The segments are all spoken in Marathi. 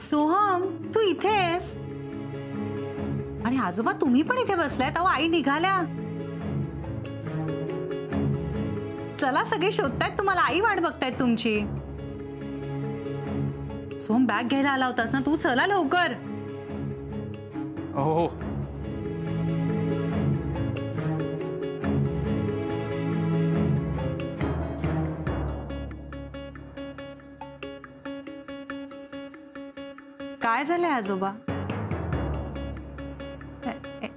सोहम, तू इथेस? आणि आजोबा तुम्ही पण इथे बसलायत? अहो आई निघाल्या. चला, सगळे शोधतायत तुम्हाला, आई वाट बघतायत तुमची. सोहम, बॅग घ्यायला आला होतास ना तू? चला लवकर. हो. काय झालंय आजोबा?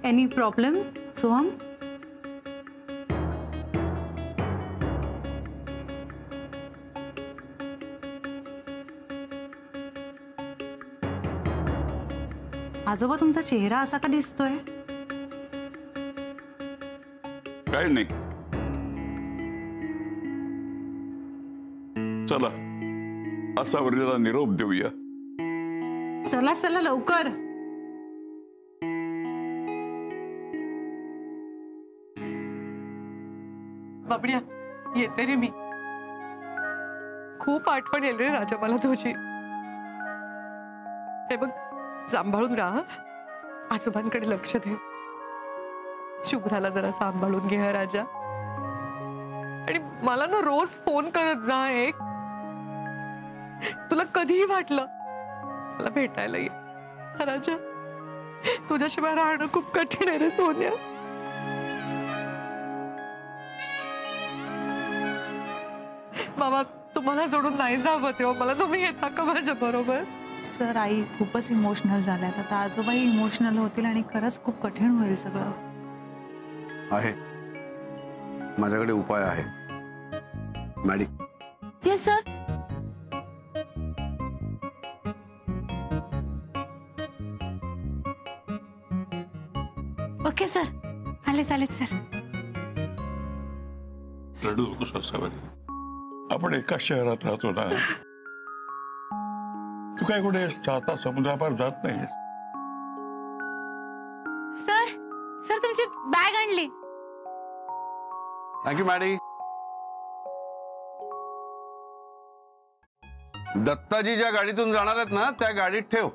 Any problem Soham? आजोबा, तुमचा चेहरा असा का दिसतोय? काय नाही. चला आसावरीला निरोप देऊया. चला चला लवकर. बाबड्या, येते रे मी. खूप आठवण येईल रे राजा मला तुझी. हे बघ, सांभाळून राहा. आजोबांकडे लक्ष दे. शुभ्राला जरा सांभाळून घे राजा. आणि मला ना रोज फोन करत जा. एक तुला कधीही वाटलं मला भेटायला ये राजा. तुझ्याशिवाय राहणं खूप कठीण आहे रे सोन्या. बाबा, तुम्हाला सोडून नाही जावं तेव्हा मला तुम्ही येता का माझ्या बरोबर? सर, आई खूपच इमोशनल झाल्यात. आता आजोबाही इमोशनल होतील आणि खरंच खूप कठीण होईल सगळं. आहे, माझ्याकडे उपाय आहे. Maddy. Yes sir. Okay sir. आले चालेल सर. रडू नकोस आसावरी. आपण एका शहरात राहतो ना. तू काय कुठे साता समुद्रापार जात नाहीस? सर, सर तुमची बॅग आणली. Thank you Maddy. दत्ताजी ज्या गाडीतून जाणार आहेत ना त्या गाडीत ठेव.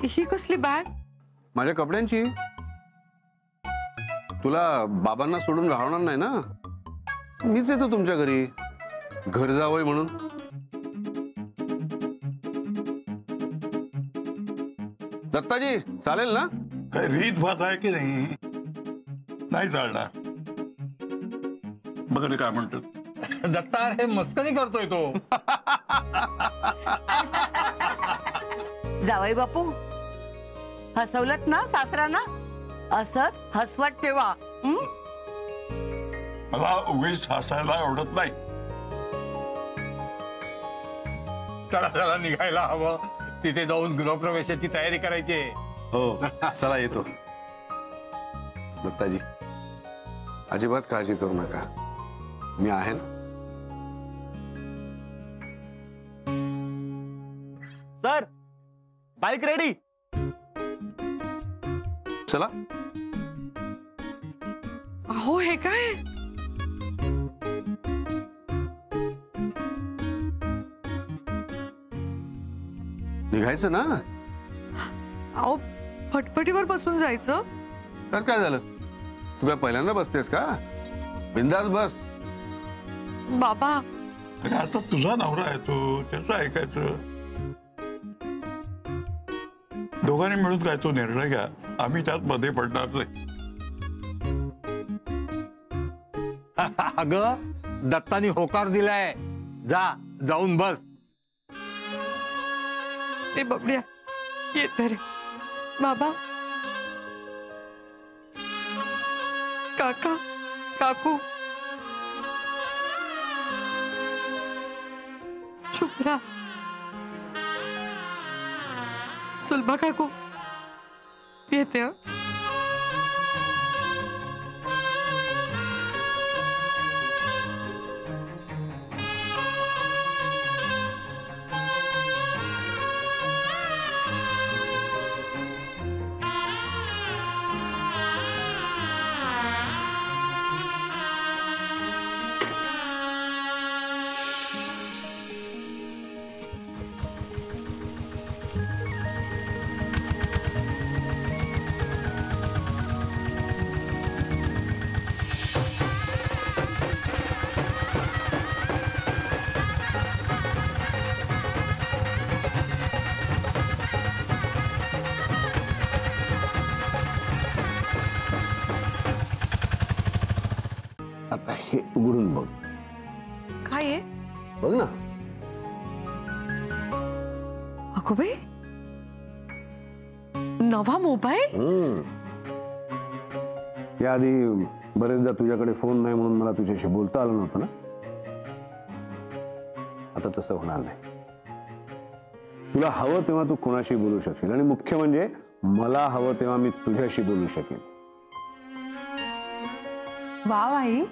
ही कसली बॅग? माझ्या कपड्यांची. तुला बाबांना सोडून राहणार नाही ना. मीच येतो तुमच्या घरी, घर जावंय म्हणून. दत्ताजी, चालेल ना? काय रीत भात आहे की नाही? नाही चालणार. बघा काय म्हणतात. दत्ता, हे मस्करी करतोय तो. जावई बापू, हसवलत ना सासरांना? असंच हसवत ठेवा. मला उगीच हसायला आवडत नाही. चला निघायला हवं. तिथे जाऊन गृहप्रवेशाची तयारी करायची. हो, चला येतो. दत्ताजी, अजिबात काळजी करू नका, मी आहे ना. Sir, bike ready. चला. अहो, हे काय? निघायचं ना. अहो, फटफटीवर बसून जायचं. तर काय झालं? तू काय पहिल्यांदा बसतेस का? बिंदास बस. बाबा, आता तुझा नवरा आहे तो, त्याचं ऐकायचं. दोघांनी मिळून काय तो निर्णय घ्या. आम्ही त्यात मध्ये पडणार नाही. अगं, दत्तानी होकार दिलाय. जाऊन बस. ते बबड्या, येते रे. बाबा, काका, काकू, शुभ्रा, सुलभा काकू, येते. हा, उघडून बघ. काय आहे? बघ ना. अगो बाई, नवा मोबाईल. याआधी बरेचदा तुझ्याकडे फोन नाही म्हणून मला तुझ्याशी बोलता आलं नव्हतं ना. आता तसं होणार नाही. तुला हवं तेव्हा तू कोणाशी बोलू शकशील आणि मुख्य म्हणजे मला हवं तेव्हा मी तुझ्याशी बोलू शकेन. वा भाई,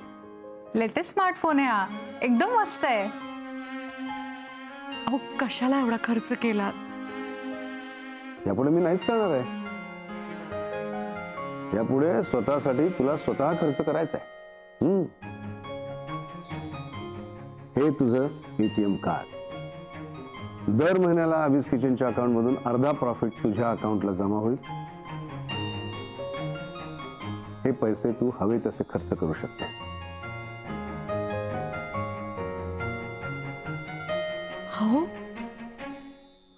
लेटेस्ट स्मार्टफोन आहे हा, एकदम मस्त आहे. अहो कशाला एवढा खर्च केला? यापुढे मी नाहीच करणार आहे. यापुढे स्वतःसाठी तुला स्वतः खर्च करायचा आहे. हे तुझं एटीएम कार्ड. दर महिन्याला अभीज किचनच्या अकाउंट मधून अर्धा प्रॉफिट तुझ्या अकाउंटला जमा होईल. हे पैसे तू हवे तसे खर्च करू शकतेस. हो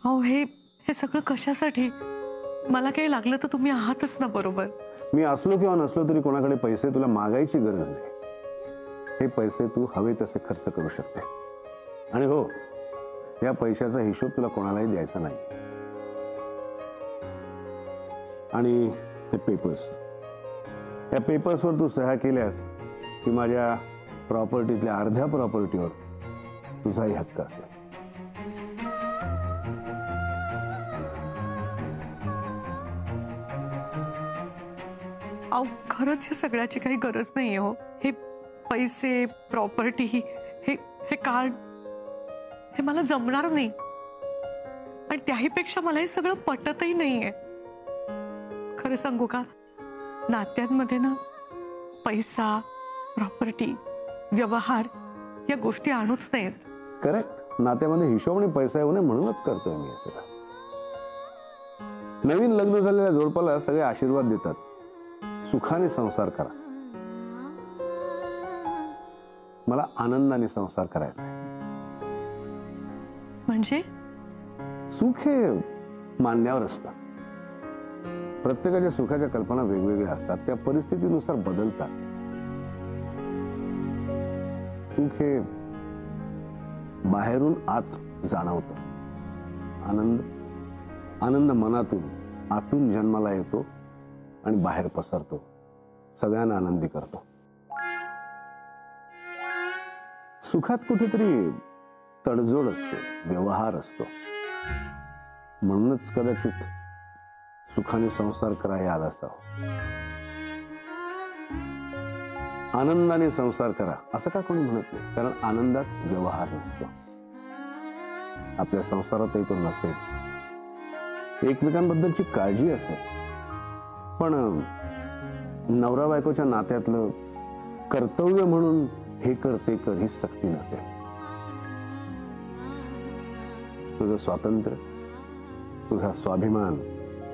अहो हे सगळं कशासाठी? मला काही लागलं तर तुम्ही आहातच ना बरोबर. मी असलो किंवा नसलो तरी कोणाकडे पैसे तुला मागायची गरज नाही. हे पैसे तू हवे तसे खर्च करू शकतेस. आणि हो, या पैशाचा हिशोब तुला कोणालाही द्यायचा नाही. आणि हे पेपर्स, या पेपर्सवर तू सह्या केल्यास की माझ्या प्रॉपर्टीतल्या अर्ध्या प्रॉपर्टीवर तुझाही हक्क असेल. अहो खरंच हे सगळ्याची काही गरज नाहीये हो. हे पैसे, प्रॉपर्टी, हे कार्ड, हे मला जमणार नाही. आणि त्याहीपेक्षा मला हे सगळं पटतही नाहीये. खरं सांगू का, नात्यांमध्ये ना पैसा, प्रॉपर्टी, व्यवहार या गोष्टी आणूच नाहीत. करेक्ट. नात्यामध्ये हिशोब आणि पैसा येऊ नये म्हणूनच करतोय मी हे सगळं. नवीन लग्न झालेल्या जोडपाला सगळे आशीर्वाद देतात, सुखाने संसार करा. मला आनंदाने संसार करायचा आहे. म्हणजे सुख हे मानण्यावर असतं. प्रत्येकाच्या सुखाच्या कल्पना वेगवेगळ्या असतात, त्या परिस्थितीनुसार बदलतात. सुख हे बाहेरून आत जाणवतं. आनंद मनातून आतून जन्माला येतो आणि बाहेर पसरतो, सगळ्यांना आनंदी करतो. सुखात कुठेतरी तडजोड असते, व्यवहार असतो. म्हणूनच कदाचित सुखाने संसार करायला आला असावा. आनंदाने संसार करा असं का कोणी म्हणत नाही, कारण आनंदात व्यवहार नसतो. आपल्या संसारातही तो नसेल. एकमेकांबद्दलची काळजी असेल, पण नवरा बायकोच्या नात्यातलं कर्तव्य म्हणून हे कर ते कर ही सक्ती नसेल. तुझं स्वातंत्र्य, तुझा स्वाभिमान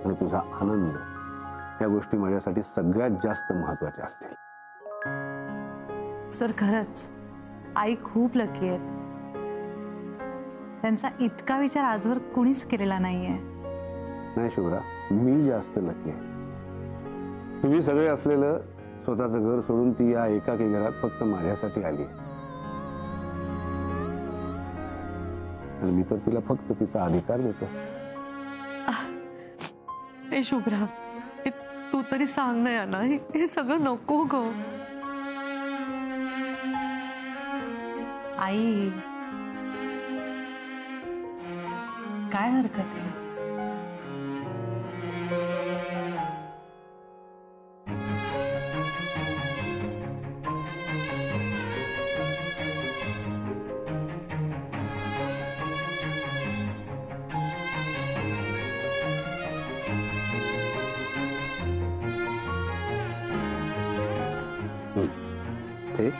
आणि तुझा आनंद या गोष्टी माझ्यासाठी सगळ्यात जास्त महत्वाच्या असतील. सर खरंच आई खूप लकी आहेत. त्यांचा इतका विचार आजवर कोणीच केलेला नाहीये. नाही शुभ्रा, मी जास्त लकी आहे. तुम्ही सगळे असलेलं स्वतःचं घर सोडून ती या एकाकी घरात फक्त माझ्यासाठी आली. आणि मी तर तिला फक्त तिचा अधिकार देतो. हे शुभ्रा, हे तू तरी सांग ना यांना, हे सगळं नको ग. आई काय हरकत आहे? ठीक.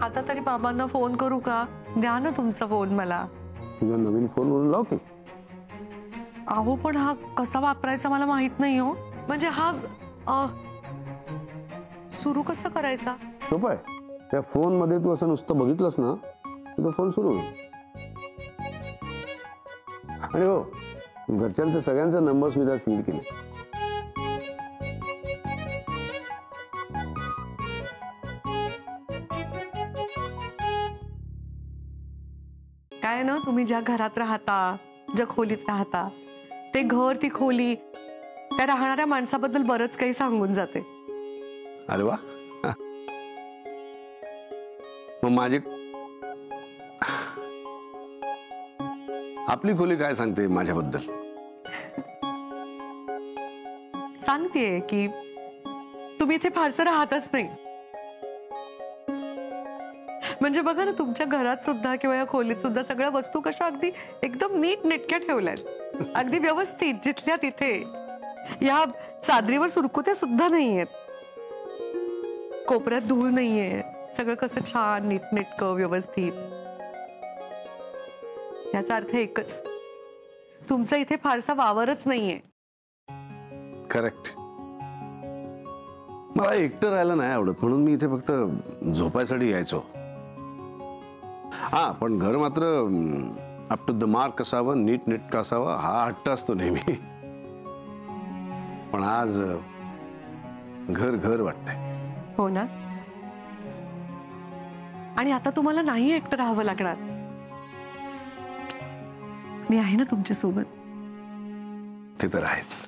आता तरी बाबांना फोन करू का? द्या ना तुमचा फोन मला. तुझ्या नवीन फोनवरून लाव की. अहो पण हा कसा वापरायचा मला माहित नाही हो. म्हणजे हा सुरू कसा करायचा? सोपं आहे. त्या फोन मध्ये तू असं नुसतं बघितलंस ना तर तो फोन सुरू होईल. आणि हो, घरच्यांचे सगळ्यांचे नंबर्स मी त्यात फीड केले. काय ना, तुम्ही ज्या घरात राहता, ज्या खोलीत राहता, ते घर, ती खोली, त्या राहणाऱ्या माणसाबद्दल बरंच काही सांगून जाते. अरे वा. मग माझी आपली खोली काय सांगते माझ्याबद्दल? सांगतेय की तुम्ही इथे फारसं राहतच नाही. म्हणजे बघा ना, तुमच्या घरात सुद्धा किंवा या खोलीत सुद्धा सगळ्या वस्तू कशा अगदी एकदम नीट नेटक्या ठेवल्यात, अगदी व्यवस्थित, जिथल्या तिथे. या चादरीवर सुरकुत्या सुद्धा नाहीयेत, कोपऱ्यात धूळ नाहीये, सगळं कसं छान नीटनेटकं व्यवस्थित. याचा अर्थ एकच, तुमचा इथे फारसा वावरच नाहीये. करेक्ट. मला एकटं राहायला नाही आवडत, म्हणून मी इथे फक्त झोपायसाठी यायचो. हा, पण घर मात्र अप टू द मार्क असावं, नीट नेटकं असावं, हा हट्ट असतो नेहमी. पण आज घर घर वाटतंय. हो ना. आणि आता तुम्हाला नाही एकटं राहावं लागणार. मी आहे ना तुमच्या सोबत. ते तर आहेच.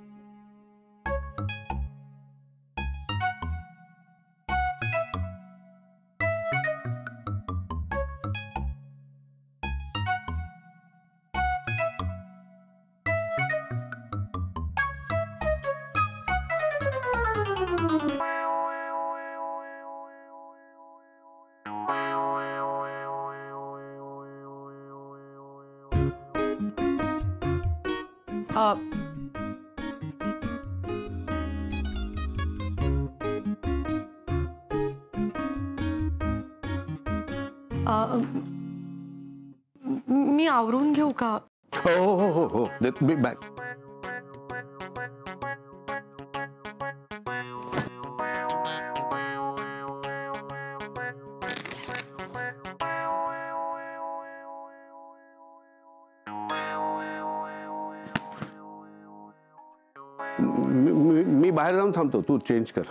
मी आवरून घेऊ का? हो हो हो हो, बी बॅक. मी बाहेर जाऊन थांबतो, तू चेंज कर.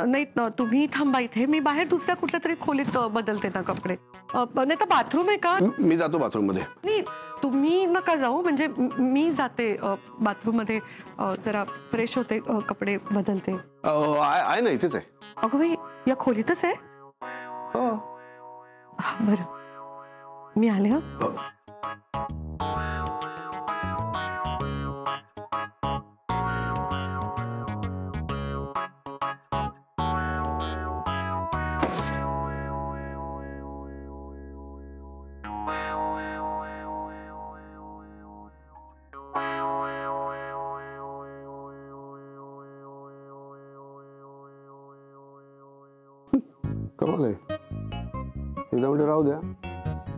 नाही, तुम्ही थांबा इथे. मी बाहेर दुसऱ्या कुठल्या तरी खोलीत बदलते ना कपडे. नाही तर बाथरूम आहे का? मी जातो बाथरूम मध्ये. नाही, तुम्ही नका जाऊ. म्हणजे मी जाते बाथरूम मध्ये, जरा फ्रेश होते, कपडे बदलते. आहे ना, इथेच आहे. अगं बाई, या खोलीतच आहे? हो. बरं, मी आले. हा, कमाल आहे. एकदा म्हणजे राहू द्या,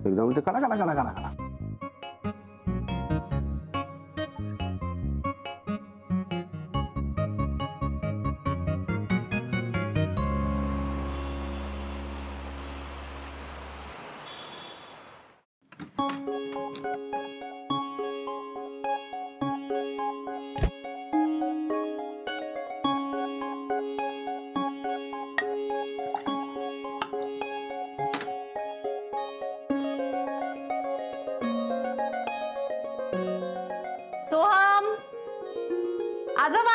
एकदा म्हणजे काढा काढा काढा काढा काढा. सोहम, आजोबा.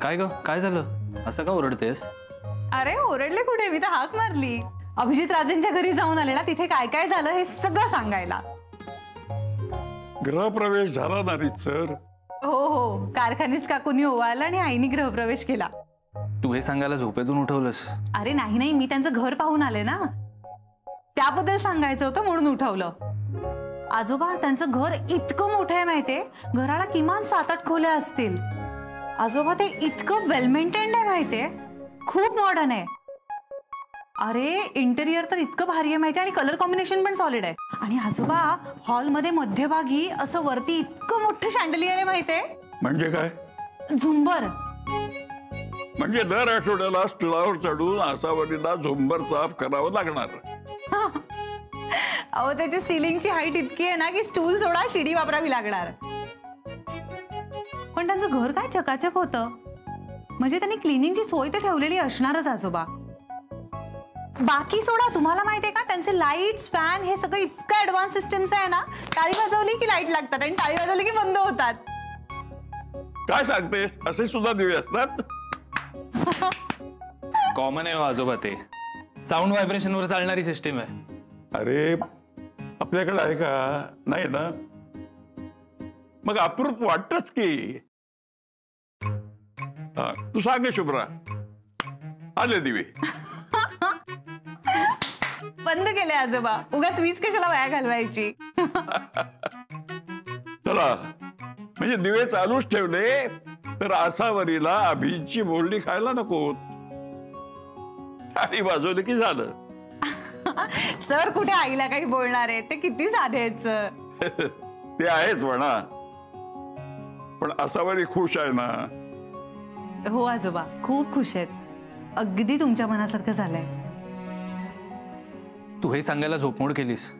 काय ग, काय झालं? असं का ओरडतेस? अरे ओरडले कुठे, मी तर हाक मारली. अभिजित राजेंच्या घरी जाऊन आले ना, तिथे काय काय झालं हे सगळं सांगायला. गृहप्रवेश झाला नाही सर. हो हो, कारखानीस काकूंनी ओवाळला आणि आईनी गृहप्रवेश केला. तू हे सांगायला झोपेतून उठवलंस? अरे नाही नाही, मी त्यांचं घर पाहून आले ना, त्याबद्दल सांगायचं होतं म्हणून उठवलं. आजोबा, त्यांचं घर इतकं मोठं आहे माहितीये, घराला किमान 7-8 खोल्या असतील. आजोबा, ते इतकं वेल मेंटेन्ड आहे माहितीये, खूप मॉडर्न आहे. अरे इंटेरियर तर इतकं भारी आहे माहिती, आणि कलर कॉम्बिनेशन पण सॉलिड आहे. आणि आजोबा हॉलमध्ये मध्यभागी असं वरती इतकं मोठं शँडलियर आहे माहितीये. म्हणजे काय? झुंबर. म्हणजे दर आठवड्याला स्टुलावर चढून आसावरीला झुंबर साफ करावं लागणार. अहो त्याची सिलिंगची हाईट इतकी आहे ना की स्टूल सोडा शिडी वापरावी लागणार. पण त्यांचं घर काय चकाचक होतं. म्हणजे त्यांनी क्लिनिंगची सोय तर ठेवलेली असणारच आजोबा. बाकी सोडा, तुम्हाला माहितीये का त्यांचे लाईट्स फॅन हे सगळं इतकं ऍडव्हान्स सिस्टम्स आहे ना. टाळी वाजवली की लाईट लागतात आणि टाळी वाजवली की बंद होतात. काय सांगतेस? असे सुद्धा दिवे असतात? कॉमन आहे हो आजोबा, ते साऊंड व्हायब्रेशन वर चालणारी सिस्टीम आहे. अरे आपल्याकडे आहे का? नाही ना. मग अप्रूप वाटतच की. तू सांगे शुभ्रा, आले दिवे. बंद केले आजोबा, उगाच वीज कशाला वाया घालवायची. चला, म्हणजे दिवे चालूच ठेवले तर आसावरीला अभिची बोलणी खायला नको. आणि वाजवलं की झालं. सर कुठे आईला काही बोलणार आहे, ते किती साधे आहेत सर. ते आहेच म्हणा, पण आसावरी खुश आहे ना? हो आजोबा, खूप खुश आहेत. अगदी तुमच्या मनासारखं झालंय. तू हे सांगायला झोपमोड केलीस.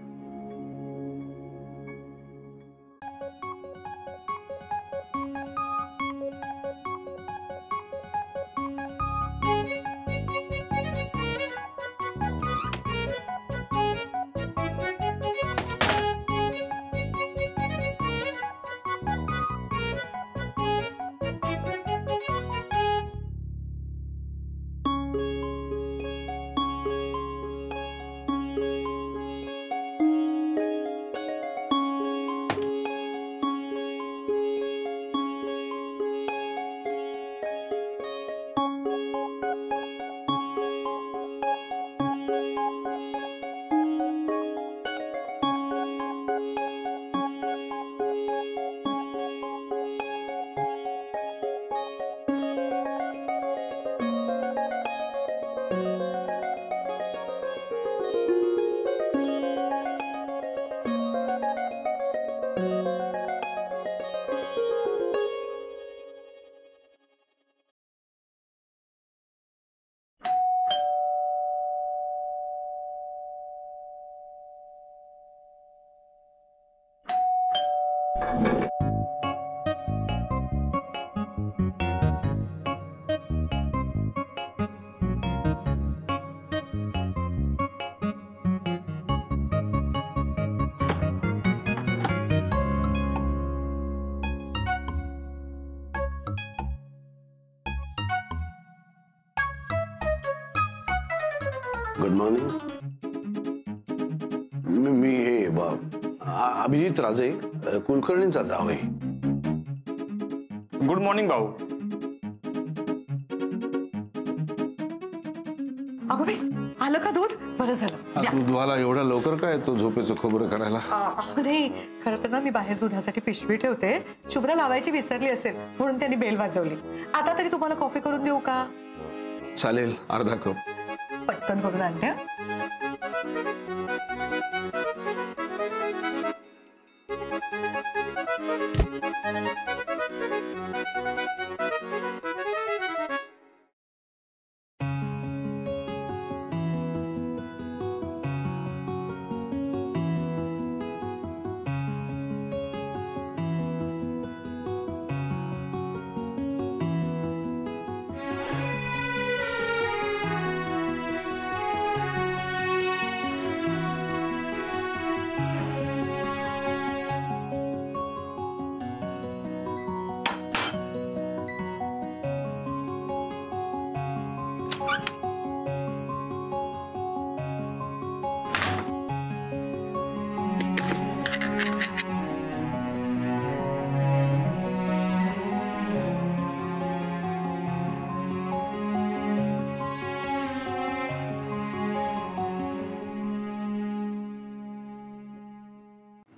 Good morning. मी हे अभिजित राजे, कुलकर्णींचा जाव आहे. गुड मॉर्निंग भाऊ. अगं बाई, आलं का दूध? बरं झालं. तू दुधाला एवढ्या लवकर काय तो झोपेचं खोबरं करायला? नाही, खरं तर ना मी बाहेर दुधासाठी पिशवी ठेवते. शुभ्रा लावायची विसरली असेल म्हणून त्यांनी बेल वाजवली. आता तरी तुम्हाला कॉफी करून देऊ का? चालेल, अर्धा कप. पटकन करून आणते.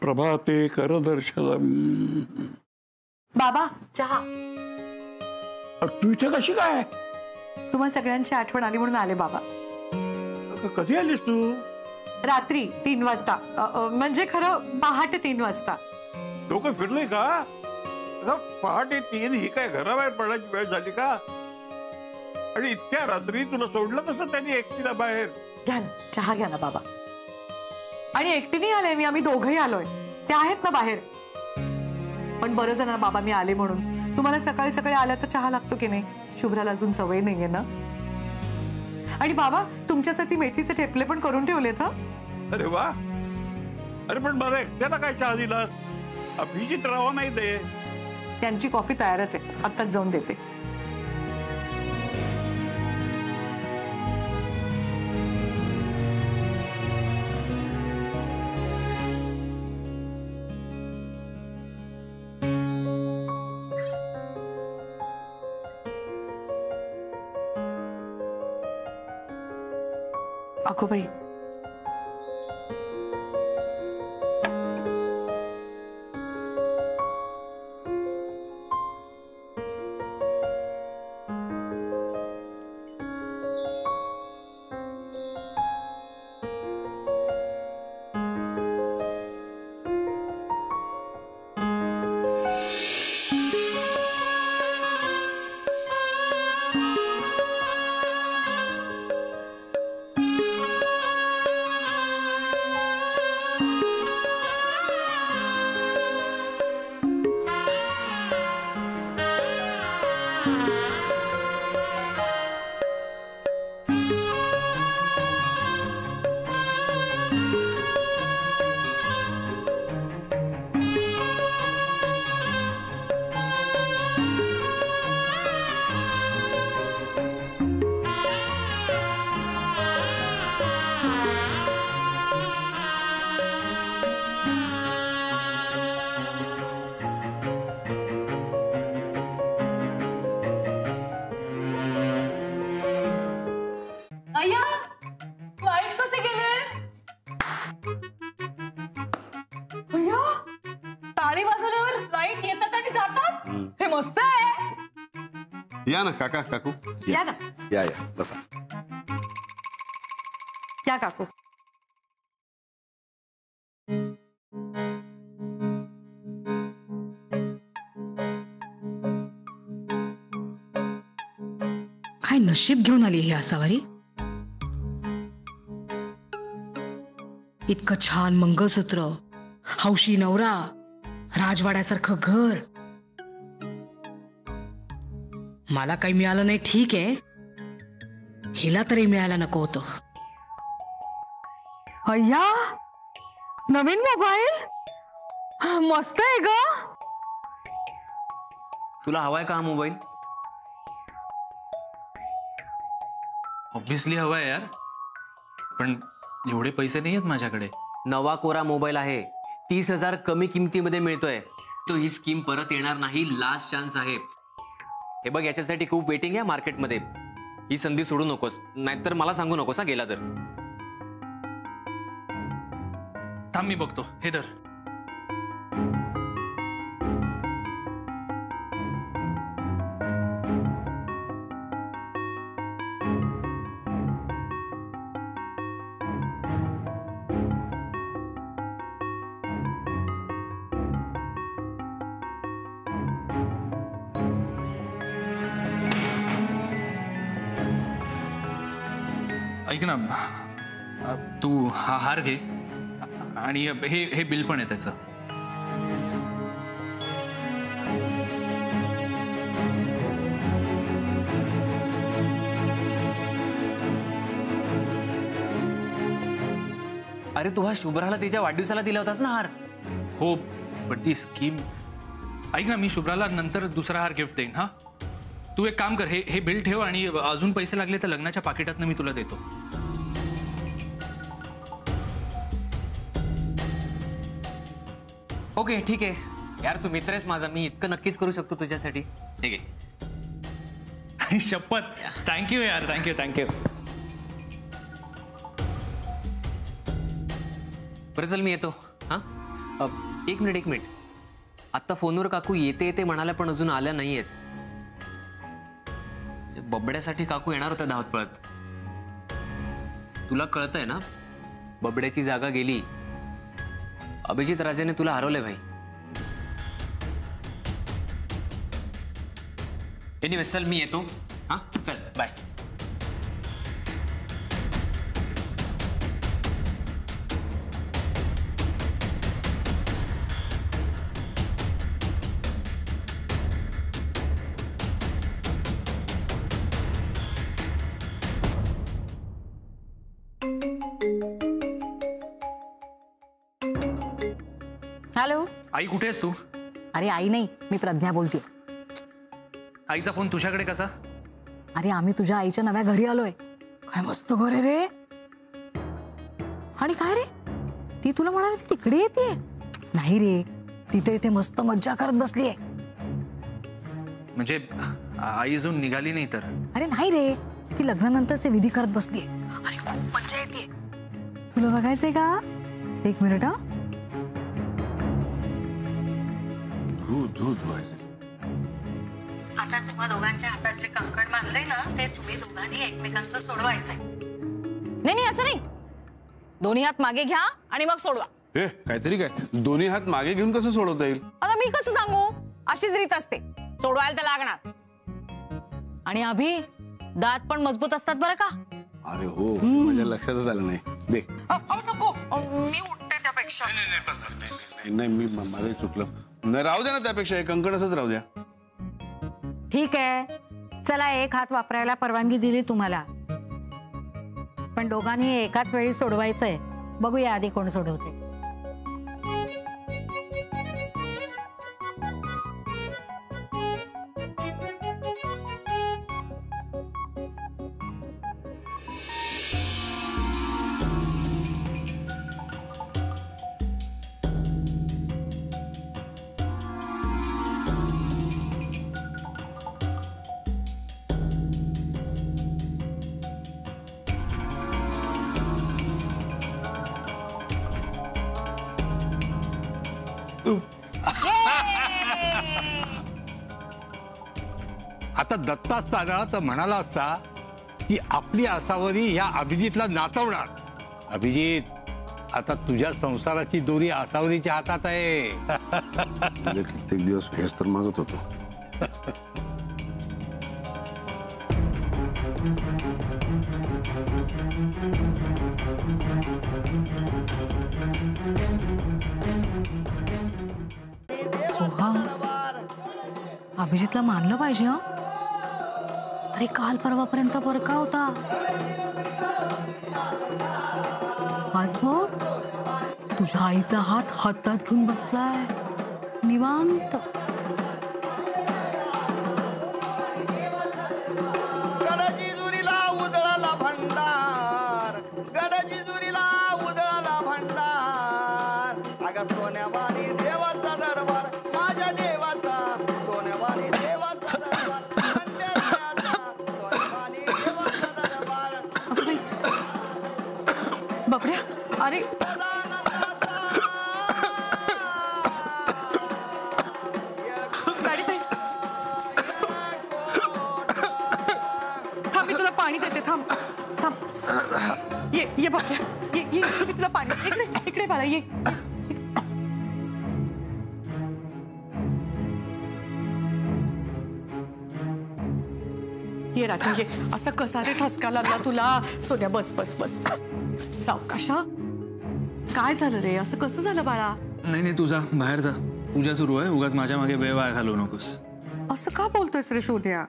प्रभाते करदर्शनम. बाबा चहा. तू इथे कशी काय? तुम्हाला सगळ्यांची आठवण आली म्हणून आले बाबा. कधी आलीस तू? रात्री 3 वाजता म्हणजे खरं पहाटे 3 वाजता. डोकं फिरलंय का? अगं, पहाटे 3 ही काय घराबाहेर पडायची वेळ झाली का? आणि इतक्या रात्री तुला सोडलं कसं त्यांनी एकटीला बाहेर? घ्या ना, चहा घ्या ना बाबा. आणि एकटीने आले मी, आम्ही दोघंही आलोय. ते आहेत ना बाहेर. पण बरं झालं ना बाबा मी आले म्हणून. तुम्हाला सकाळी सकाळी आल्याचा चहा लागतो की नाही? शुभ्राला अजून सवय नाहीये ना. आणि बाबा तुमच्यासाठी मेथीचे ठेपले पण करून ठेवलेत. हा अरे वा. अरे पण मला एकट्याला काय चहा दिलास? अभिजित रावा नाही दे. त्यांची कॉफी तयारच आहे, आत्ताच जाऊन देते. अगो बाई, अय्या, लाईट कसे गेले? अय्या, टाळी वाजवल्यावर लाईट येतात आणि जातात. हे मस्त आहे. या ना काका काकू, या ना. या या बसा. या काकू. काय नशीब घेऊन आली ही आसावरी. इतकं छान मंगळसूत्र, हौशी नवरा, राजवाड्यासारखं घर. मला काही मिळालं नाही ठीक आहे, हिला तरी मिळायला नको होतं. अय्या, नवीन मोबाईल मस्त आहे ग. तुला हवाय का हा मोबाईल? ऑब्विसली हवाय यार, पण एवढे पैसे नाही आहेत माझ्याकडे. नवा कोरा मोबाईल आहे, 30,000 कमी किमतीमध्ये मिळतोय. तो ही स्कीम परत येणार नाही, लास्ट चान्स आहे. हे बघ, याच्यासाठी खूप वेटिंग आहे मार्केटमध्ये. ही संधी सोडू नकोस, नाहीतर मला सांगू नकोस हा गेला तर. थांब मी बघतो. हे धर. ऐक ना, तू हा हार घे आणि हे बिल पण आहे त्याचं. अरे तू हा शुभ्राला तिच्या वाढदिवसाला दिला होतास ना हार? हो, पण ती स्कीम. ऐक ना, मी शुभ्राला नंतर दुसरा हार गिफ्ट देईन. हा, तू एक काम कर, हे बिल ठेव आणि अजून पैसे लागले तर लग्नाच्या पाकिटातनं मी तुला देतो. ओके ठीक आहे यार, तू मित्र आहेस माझा, मी इतकं नक्कीच करू शकतो तुझ्यासाठी. ठीक आहे. शपथ. थँक्यू यार, थँक्यू. बरं चल मी येतो. हा, एक मिनिट. आत्ता फोनवर काकू येते म्हणाल्या, पण अजून आल्या नाही आहेत. बबड्यासाठी काकू येणार होत्या धावत पळत. तुला कळतंय ना, बबड्याची जागा गेली. अभिजित राजेने तुला हरवलंय भाई. एनिवे चल मी येतो. हा चल बाय. हॅलो. आई कुठे आहेस तू? अरे आई नाही, मी प्रज्ञा बोलते. आईचा फोन तुझ्याकडे कसा? अरे आम्ही तुझ्या आईच्या नव्या घरी आलोय. काय मस्त घर आहे रे. आणि काय रे, ती तुला म्हणाली ती तिकडे येते? नाही रे, तिथे इथे मस्त मज्जा करत बसलीये. म्हणजे आई अजून निघाली नाही तर? अरे नाही रे, ती लग्नानंतरचे विधी करत बसलीये. अरे खूप मज्जा येते. तुला बघायचंय का? एक मिनिट. हा आता तुम्हा दोघांच्या हातात जे कंकण बांधलंय ना, ते तुम्ही दोघांनी एकमेकांचं सोडवायचंय. नाही नाही, असं नाही. दोन्ही हात मागे घ्या आणि मग सोडवा. काहीतरी काय, दोन्ही हात मागे घेऊन कसं सोडवता येईल? आता मी कसं सांगू? अशीच रीत असते, सोडवायला तर लागणार. आणि अभि, दात पण मजबूत असतात बरं का. अरे हो, माझ्या लक्षातच आलं नाही. दे. नको, मी उठते त्यापेक्षा. नाही, मी माझं चुकलं. नाही, राहू द्या ना, त्यापेक्षा हे कंकण असंच राहू द्या. ठीक आहे, चला एक हात वापरायला परवानगी दिली तुम्हाला, पण दोघांनी एकाच वेळी सोडवायचंय. बघूया आधी कोण सोडवते. आता दत्ता असताना तर म्हणाला असता की आपली आसावरी ह्या अभिजितला नाचवणार. अभिजित, आता तुझ्या संसाराची दोरी आसावरीच्या हातात आहे. कित्येक दिवस हेच तर मागत होतो. अभिजितला मानलं पाहिजे. हा, अरे काल परवापर्यंत परका होता. आज बघ, तुझ्या आईचा हात हातात घेऊन बसलाय निवांत. गडजिजुरीला उदळला भंडार, गडजिजुरीला उदळला भंडार. अगं सोन्यावानी देवाचा दरबार, माझ्या देवाचा सोन्यावानी देवाचा दरबार, खंडेरायाचा सोन्यावानी देवाचा दरबार. बबड्या, अरे गाडीत आहे. थांब, मी तुला पाणी देते. थांब थांब, ये बबड्या, ये मी तुला पाणी. इकडे बाळा, ये. ये राजा, ये. असा कसा रे ठसका लागला तुला? सोन्या, बस बस बस. सावकाशा. काय झालं रे? असं कसं झालं बाळा? नाही, तू जा, बाहेर जा. पूजा सुरू आहे, उगाच माझ्या मागे वेळ वाया घालवू नकोस. असं का बोलतोयस रे सोन्या?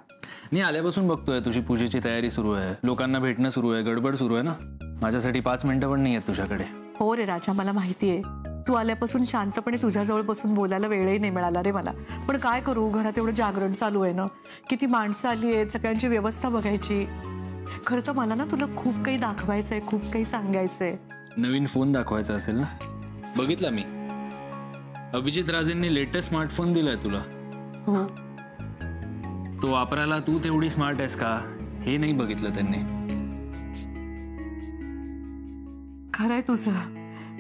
मी आल्यापासून बघतोय तुझी पूजेची तयारी सुरू आहे, लोकांना भेटणं सुरू आहे, गडबड सुरू आहे ना. माझ्यासाठी 5 मिनिटं पण नाही आहेत तुझ्याकडे. हो रे राजा, मला माहितीये. तू आल्यापासून शांतपणे तुझ्याजवळ बसून बोलायला वेळही नाही मिळाला रे मला. पण काय करू, घरात एवढं जागरण चालू आहे ना. किती माणसं आली आहेत, सगळ्यांची व्यवस्था बघायची. खरं तर मला ना तुला खूप काही दाखवायचंय, खूप काही सांगायचंय. नवीन फोन दाखवायचा असेल ना? बघितला मी. अभिजित राजेंनी लेटेस्ट स्मार्टफोन दिलाय तुला. हो. तो वापरायला तू तेवढी स्मार्ट आहेस का हे नाही बघितलं त्यांनी. खरंय तुझं.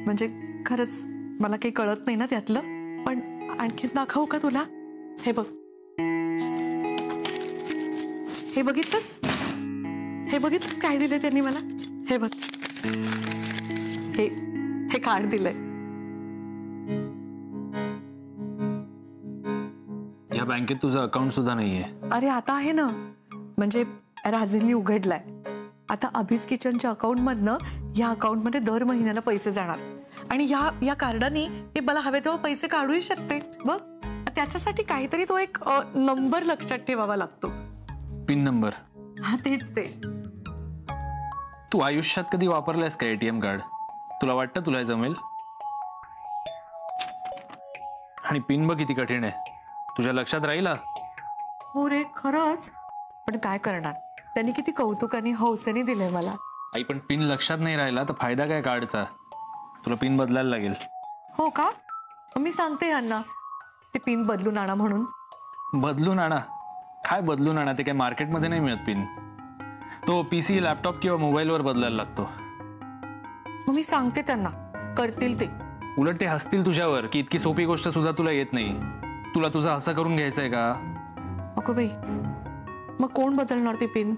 म्हणजे खरंच मला काही कळत नाही ना त्यातलं. पण आणखीन दाखवू का तुला? हे बघ, हे बघितलंस? हे बघितलंस काय दिले त्यांनी मला? हे बघ. हे कार्ड दिलंय. या बँकेत तुझं अकाउंट सुद्धा नाहीये. अरे आता आहे ना, म्हणजे राजेंनी उघडलाय. आता अभिज किचनच्या अकाउंट मधनं या अकाउंट मध्ये दर महिन्याला पैसे जाणार आणि या कार्डाने ते मला हवे तेव्हा पैसे काढूही शकते. बघ, त्याच्यासाठी काहीतरी तो एक नंबर लक्षात ठेवावा लागतो. Pin number? हा तेच ते. तू आयुष्यात कधी वापरलायस का एटीएम कार्ड? तुला वाटतं तुला जमेल? आणि पिन बघ किती कठीण आहे. तुझ्या लक्षात राहील? हो रे, खरंच. पण काय करणार, त्यांनी किती कौतुकाने हौसेने दिले मला. आई पण पिन लक्षात नाही राहिला तर फायदा काय कार्डचा? तुला पिन बदलायला लागेल. हो का? मी सांगते यांना ते पिन बदलून आणा म्हणून. बदलून आणा? काय बदलून आणा? ते काय मार्केटमध्ये नाही मिळत पिन. तो पीसी, लॅपटॉप किंवा मोबाईलवर बदलायला लागतो. मग मी सांगते त्यांना, करतील ते. उलट ते हसतील तुझ्यावर की इतकी सोपी गोष्ट सुद्धा तुला येत नाही. तुला तुझं असं करून घ्यायचंय का? अगो बाई, मग कोण बदलणार ते पिन?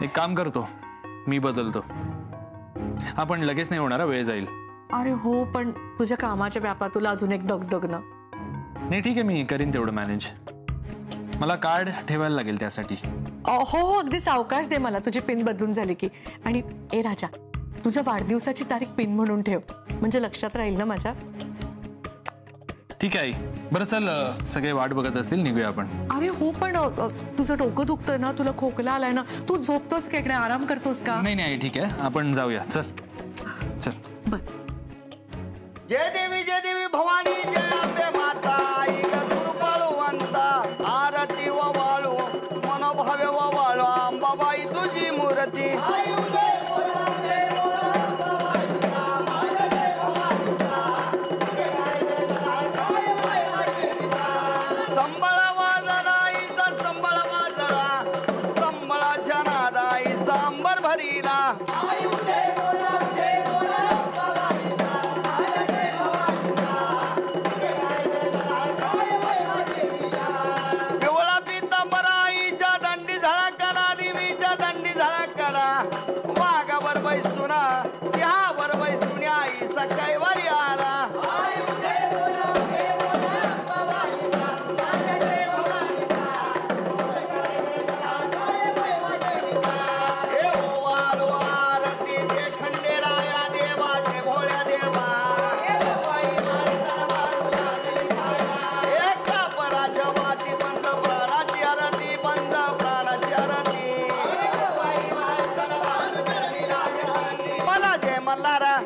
एक काम करतो, मी बदलतो. आपण लगेच नाही होणार, वेळ जाईल. अरे हो, पण तुझ्या कामाच्या व्यापात तुला अजून एक दगदग ना. नाही ठीक आहे, मी करीन तेवढं मॅनेज. मला कार्ड ठेवायला लागेल त्यासाठी. हो, अगदी सावकाश दे मला तुझी पिन बदलून झाली की. आणि ए राजा, तुझ्या वाढदिवसाची तारीख पिन म्हणून ठेव, म्हणजे लक्षात राहील ना माझ्या. ठीक आहे. बरं चल, सगळे वाट बघत असतील, निघूया आपण. अरे हो, पण तुझं डोकं दुखतंय ना, तुला खोकला आलाय ना, तू झोपतोस का, इकडे आराम करतोस का? नाही नाही ठीक आहे, आपण जाऊया. चल चल. जय देवी भवानी, जय अंबे माता, आई बळवंता, आरती वाळू मनोभावे वाळू, अंबाबाई तुझी मूर्ती. संबळ वाजरा आईचा, संबळ वाजरा, संबळाच्या नादा आईचा अंबर भरीला. पिवळा पितांबर आईच्या दंडी झळकला, देवीच्या दंडी झळकला. वाघावर बैसुना, सिंहावर बैसुनी आईचा कैवारी आला. मल्हारा